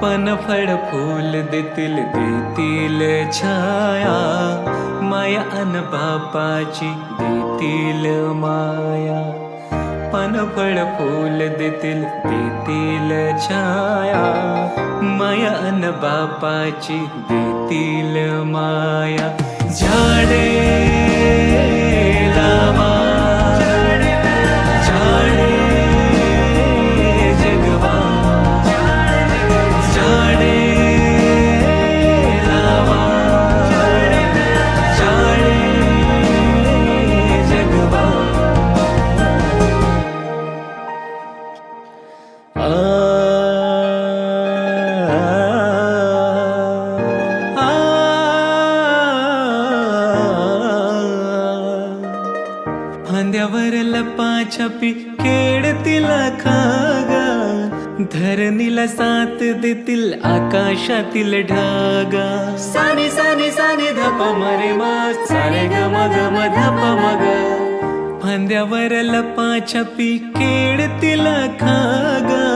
पण फळ फूल देतील देतील छाया, माया अन बापाची देतील माया. पण फळ फूल देतील देतील छाया, माया अन बापाची देतील माया. झाडे लावा, झाडे जगवा, झाडे लावा, झाडे जगवा. फांद्यावर लपाछपी खेळतील खागा, धरणीला साथ देतील आकाशातील ढागा. साने साने साने धप मरे मा, सारे गम गम धप मग. फांद्यावर लपाछपी खेळतील खागा,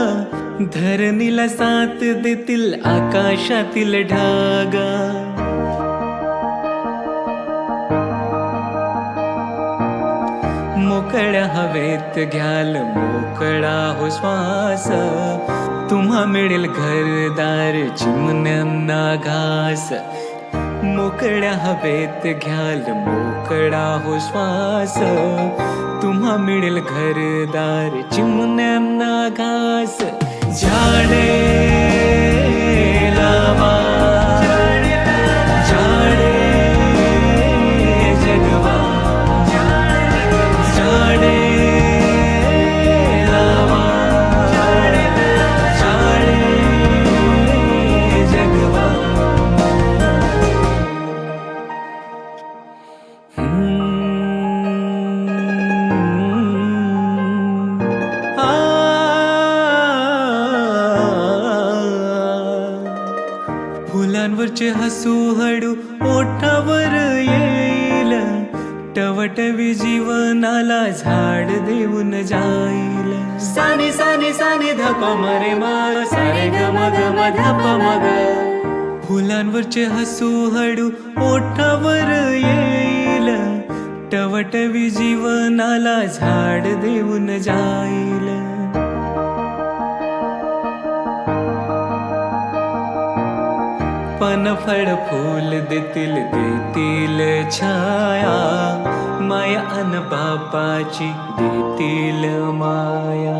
धरणीला साथ देतील आकाशातील ढागा. मोकळ्या हवेत घ्याल मोकळा हो श्वास, तुम्हा मिळेल घरदार चिमण्यांना घास. मोकळ्या हवेत घ्याल मोकळा हो श्वास, तुम्हा मिळेल घरदार चिमण्यांना घास. झाडे लावा, झाडे जगवा, झाडे लावा, झाडे जगवा. फुलांवरचे हसू हळू ओठावर येईल, टवटवी जीवनाला झाड देऊन जाईल. साने साने साने धप मरे मा, सारे गम गम धप मग. फुलांवरचे हसू हळू ओठावर येईल, टवटवी जीवनाला झाड देऊन जाईल. पण फळ फूल देतील देतील छाया, माया अन बापाची देतील माया.